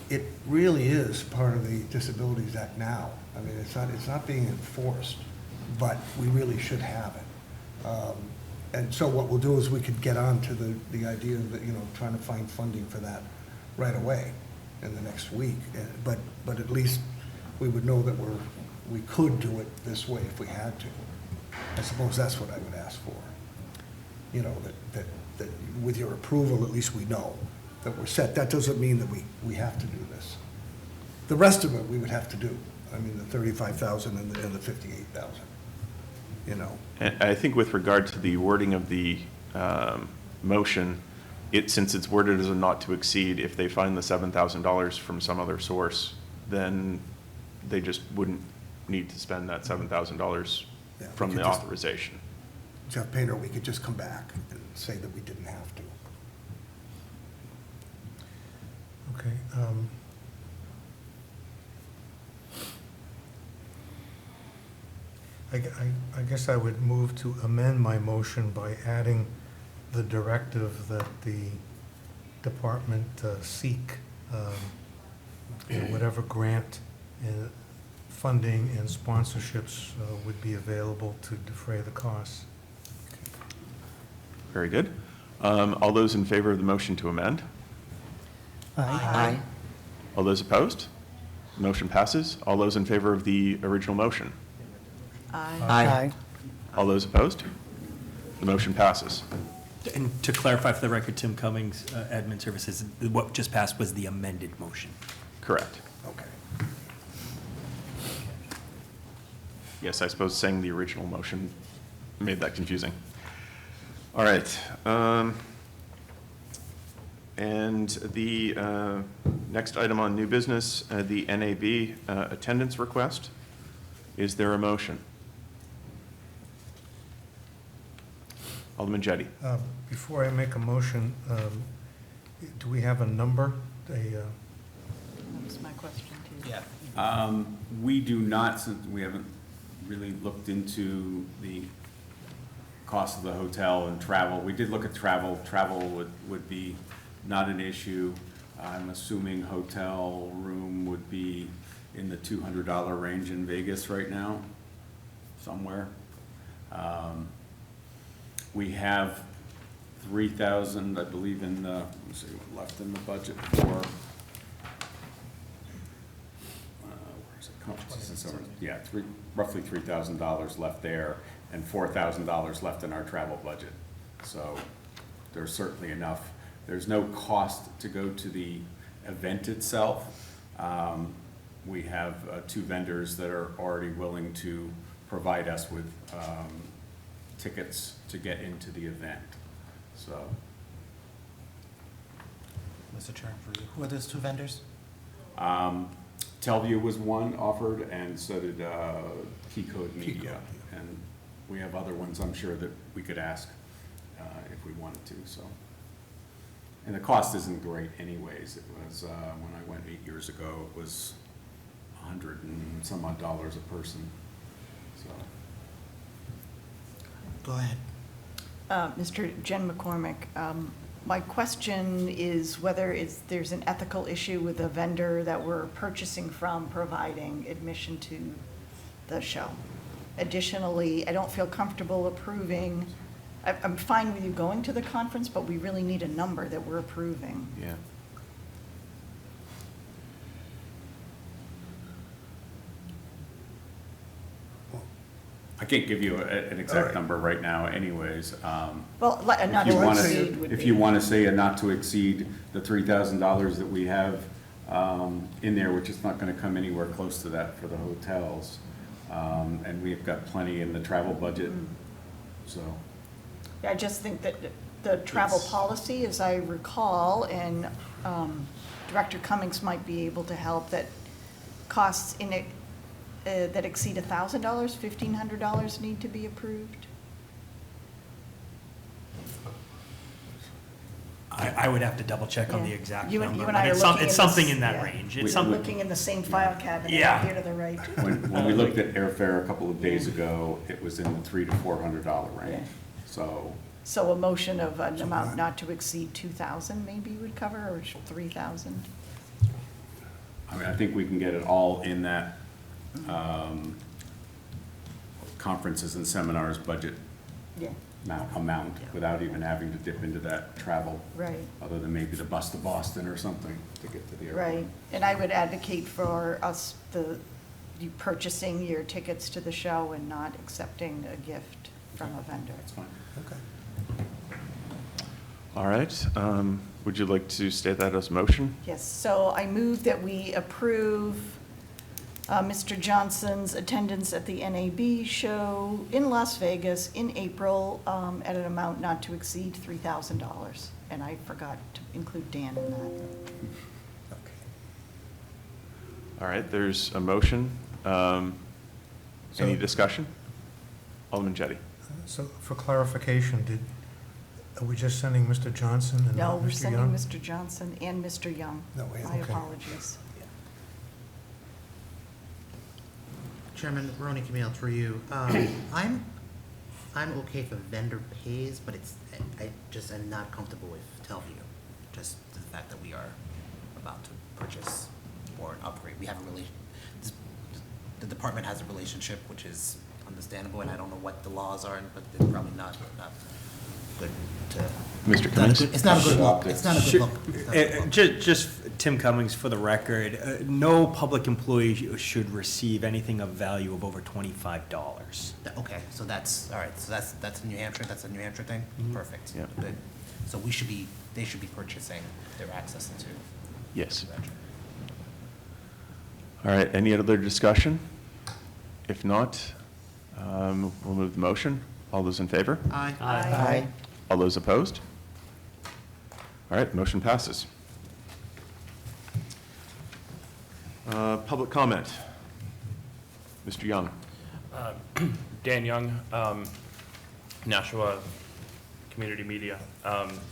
it really is part of the Disabilities Act now. It's not being enforced but we really should have it. And so what we'll do is we could get on to the idea that, trying to find funding for that right away in the next week. But at least we would know that we could do it this way if we had to. I suppose that's what I would ask for. That with your approval, at least we know that we're set. That doesn't mean that we have to do this. The rest of it, we would have to do. I mean, the 35,000 and the 58,000, And I think with regard to the wording of the motion, since it's worded as a not to exceed, if they find the $7,000 from some other source, then they just wouldn't need to spend that $7,000 Yeah, we from could the just- authorization. Jeff Painter, we could just come back and say that we didn't have to. Okay. I guess I would move to amend my motion by adding the directive that the department seek whatever grant funding and sponsorships would be available to defray the costs. Very good. All those in favor of the motion to amend? Aye. All those opposed? Motion passes. All those in favor of the original motion? Aye. All those opposed? The motion passes. And to clarify for the record, Tim Cummings, Admin Services, what just passed was the amended motion. Correct. Okay. Yes, I suppose saying the original motion made that confusing. All right. And the next item on new business, the NAB attendance request. Is there a motion? Alderman Jettie. Before I make a motion, do we have a number? That was my question, too. Yeah. We do not, since we haven't really looked into the cost of the hotel and travel. We did look at travel. Travel would be not an issue. I'm assuming hotel room would be in the $200 range in Vegas right now, somewhere. We have 3,000, I believe, in the, let me see what left in the budget for, where's it come? Yeah, roughly $3,000 left there, and $4,000 left in our travel budget. So there's certainly enough. There's no cost to go to the event itself. We have 2 vendors that are already willing to provide us with tickets to get into the event, so. Mr. Chair, for you, who are those 2 vendors? Telview was one offered, and so did Keycode Media. And we have other ones I'm sure that we could ask if we wanted to, so. And the cost isn't great anyways. It was, when I went 8 years ago, it was $100 and some odd dollars a person, so. Go ahead. Mr. Jen McCormick, my question is whether there's an ethical issue with the vendor that we're purchasing from providing admission to the show. Additionally, I don't feel comfortable approving, I'm fine with you going to the conference, but we really need a number that we're approving. Yeah. I can't give you an exact number right now anyways. Well, not If you to wanna- exceed would be. If you want to say a not to exceed the $3,000 that we have in there, which is not going to come anywhere close to that for the hotels. And we've got plenty in the travel budget, so. Yeah, I just think that the travel It's- policy, as I recall, and Director Cummings might be able to help, that costs in it that exceed $1,000, $1,500 need to be approved. I would have to double check on the Yeah. exact You and- number, you and but I are it's looking in something this- in that yeah. range. We- It's something, Looking in the same file cabinet Yeah. here to the right. When we looked at airfare a couple of days ago, it was in the $300 to $400 range, Yeah. so. So a motion of an amount not to exceed 2,000 maybe would cover, or 3,000? I mean, I think we can get it all in that conferences and seminars budget Yeah, amount without even having to dip into that travel, right. other than maybe the bus to Boston or something to get to the airport. Right, and I would advocate for us, you purchasing your tickets to the show and not accepting a gift from a vendor. That's fine. Okay. All right, would you like to state that as motion? Yes, so I move that we approve Mr. Johnson's attendance at the NAB show in Las Vegas in April at an amount not to exceed $3,000. And I forgot to include Dan in that. All right, there's a motion. Any So- discussion? Alderman Jettie. So for clarification, are we just sending Mr. Johnson and No, not we're Mr. sending Young? Mr. Johnson and Mr. Young. No, wait, My okay. apologies. Chairman Ronnie Camille, through you. I'm okay if a vendor pays, but I just am not comfortable with Telview. Just the fact that we are about to purchase or upgrade. We have a the department has a relationship, which is understandable, and I don't know what the laws are, but they're probably not good to. Mr. It's not a Cummings? good- It's not a good look. It's not a good look. It's not a good look. Just Tim Cummings for the record, no public employee should receive anything of value of over $25. Okay, so that's, all right, so that's in New Hampshire, that's a New Hampshire thing? Perfect. Yep. Good. So they should be purchasing their access into. Yes. Convention. All right, any other discussion? If not, we'll move the motion. All those in favor? Aye. Aye. All those opposed? All right, motion passes. Public comment. Mr. Young. Dan Young, Nashua Community Media.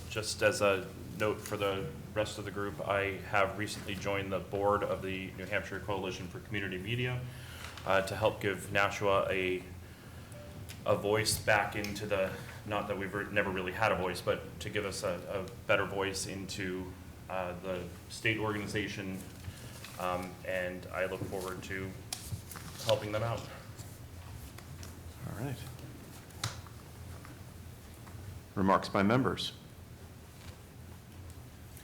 Just as a note for the rest of the group, I have recently joined the board of the New Hampshire Coalition for Community Media to help give Nashua a voice back into the, not that we've never really had a voice, but to give us a better voice into the state organization, and I look forward to helping them out. All right. Remarks by members.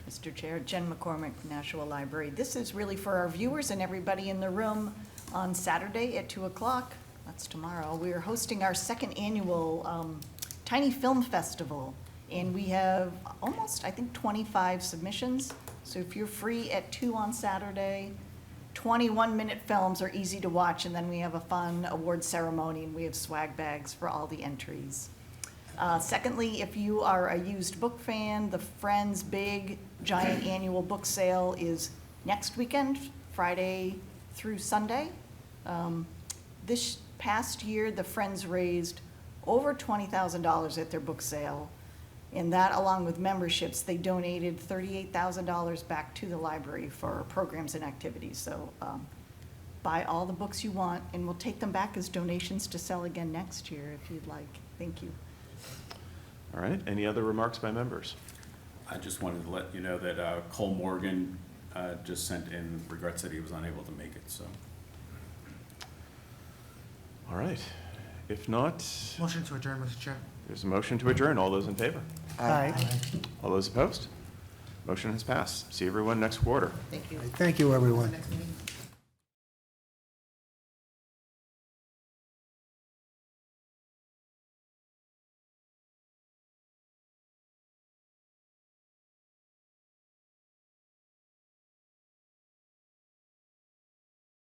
Mr. Chair, Jen McCormick, Nashua Library. This is really for our viewers and everybody in the room. On Saturday at 2 o'clock, that's tomorrow, we are hosting our second annual Tiny Film Festival. And we have almost, I think, 25 submissions. So if you're free at 2 on Saturday, 21-minute films are easy to watch. And then we have a fun award ceremony, and we have swag bags for all the entries. Secondly, if you are a used book fan, the Friends Big Giant Annual Book Sale is next weekend, Friday through Sunday. This past year, the Friends raised over $20,000 at their book sale. And that, along with memberships, they donated $38,000 back to the library for programs and activities. So buy all the books you want, and we'll take them back as donations to sell again next year if you'd like. Thank you. All right, any other remarks by members? I just wanted to let you know that Cole Morgan just sent in regrets that he was unable to make it, so. All right, if not, Motion to adjourn, Mr. Chair. there's a motion to adjourn. All those in favor? Aye. All those opposed? Motion has passed. See everyone next quarter. Thank you. Thank you, everyone. Next meeting?